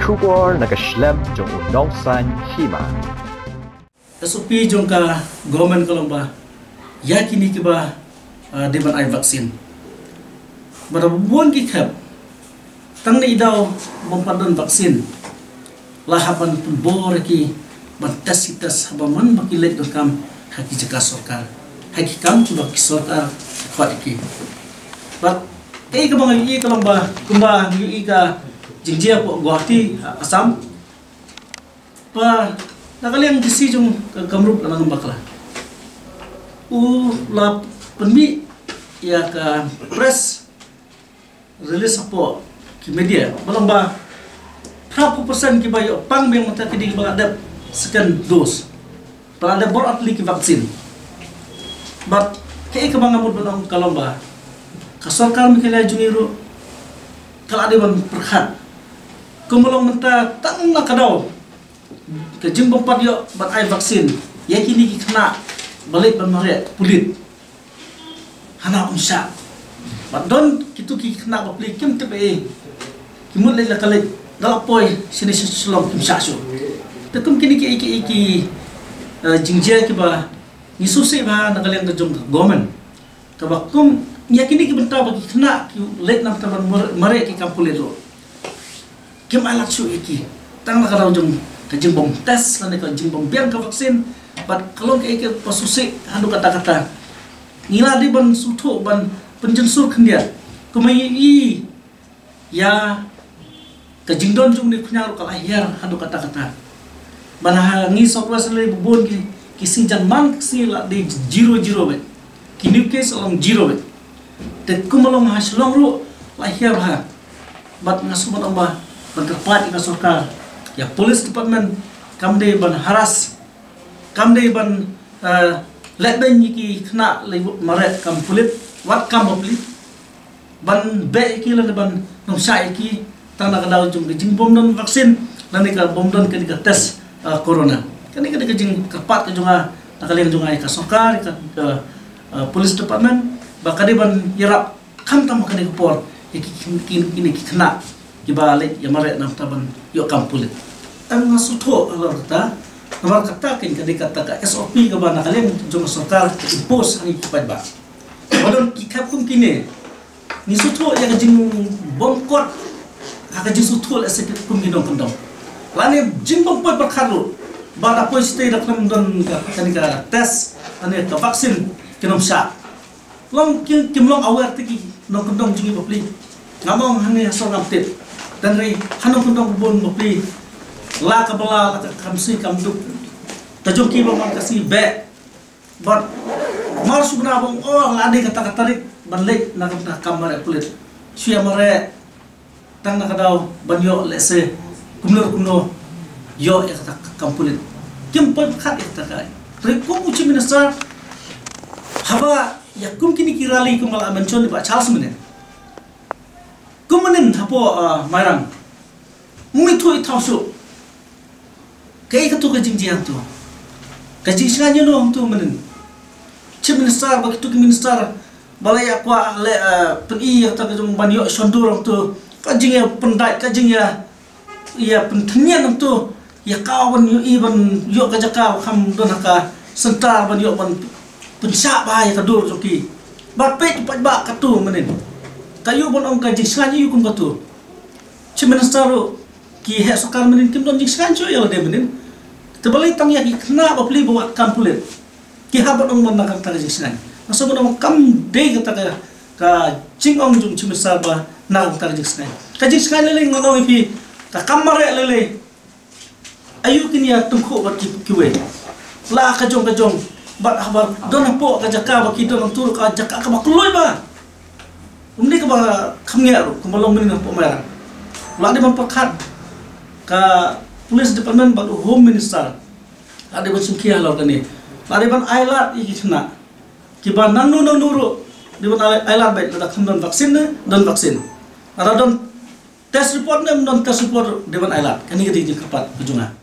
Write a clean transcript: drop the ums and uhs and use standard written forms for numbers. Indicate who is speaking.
Speaker 1: Kubor nakaslem jong unongsan hima.
Speaker 2: SOP jong ka government ko lang ba yakini ki ba deban ay vaksin barabuan ki khap tang ni daw bompadon vaksin lahaban pulbor ki bantasitas habaman makilet do kam haki jaka sarkar haki kam tuba ki sarkar khwa ki but kay ka mga i ka lang ba kumba yu ka jingjia po Guwahati Assam pa nakaliang desisyon kamrup na ng bakla. La penmi ya ka press release po ki media balang ba 30% ki bayo pang beng mata ki di ba ada second dose. Para ada bor atli ki vaksin. But kay ka mga mud ng kalamba ka sarkar mi kala juniro kala ada ban perhat. Kumulong menta tang nakadaw ke jimbong padyo bat ay vaksin yakini ki kena balik ban mare pulit hana unsya bat don kitu ki kena bapli kim tebe kimut le lakale dalapoi sini selom kim syasu tekum kini ki jingjia ki ba ngisusi ba nagaleng kejong government ka bakum yakini ki benta bagi kena ki lek nam taban mare ki kampulit ro kim alat su iki tang nakadaw jong kajimbong tes kan kajimbong biang ka vaksin but kalau ke pasusi handu kata-kata ngila di ban suto ban penjensur kendia kumai i ya kajingdon jung ni kunyar kala hiar handu kata-kata ban ngi sokwa sele bubun ki kising man si la di 00 bet kini case along 0 bet te kumalong haslong ru la hiar ha bat ngasumon amba ban terpat ika sorkar ya police department kamde ban haras kamde ban let ben ki kena lebut maret kam pulit wat kam bopli ban be ki lan ban nom sai ki tang na kadal jung jing bom don vaksin lan ka bom don ka tes corona kan ka jing kapat ka junga nakaleng junga ka sokar ka police department bakade ban yarap kam tam ka ni por ki kena kibalik ya maret nam taban yo kam pulit ang masuto alor kata namar kata kin kadi kata ka SOP ka ba nakaleng jong sarkar impose ang ipad ba wadon kikap kum kini ni suto ya jing bongkot ka jing suto la sekit kum ginong kondom lani jing bongkot berkhalu ba po stay dak nam don ka ka tes ane ka vaksin kinom sha long kimlong aware tiki nong kondom jing bopli ngamong hane so ngamtit dan ri hanong kondom bubun bopli la kabala la kamsi kamduk tajong ki bang kasi be but mar subna bang la de kata tarik banlek na kamare kulit suya mare tang na kadaw banyo lese kumno yo ya kata kampulit kim pon khat ya kata ri kum uchi minister haba ya kum kini kirali kum mal mention ba charles mene kumanin hapo marang mumitho ithausu kay ka to ka jingjia to ka jingjia nyo no to manin chief minister ba to minister balaya kwa le pi ta ka jong banyo sondur to ka jingya pendai ka jingya ya penthenyan to ya kawan yo iban yo ka jaka kham don ka sentar ban yo ban pensya ba ya ka dur joki ba pe ba ka to manin kayu bon ong ka jingjia nyo kum ka to chief minister ki he sokar manin kim don jingjia nyo ya de manin terbalik tang ya kena bapli buat kampulit ki habat ong man nakang taga jingjia maso mo kam de kata ka jingong jung chimisar ba na taga jingjia ka jingjia lele ngono ipi ka kamare lele ayu kini ya tungko bat kiwe la ka jong bat habar don po ka jaka ba kidon tur ka jaka ka makloy ba umni ka ba kamnya ro kumalong min po mera la de man pakhat ka police department baru home minister ada macam kia lalu kan ni ada ban ailat ikitna kiban nanu nuru di ban ailat baik ada kemudian vaksin dan vaksin ada don test report dan test report di ban ailat kan ini kita kapat kejungan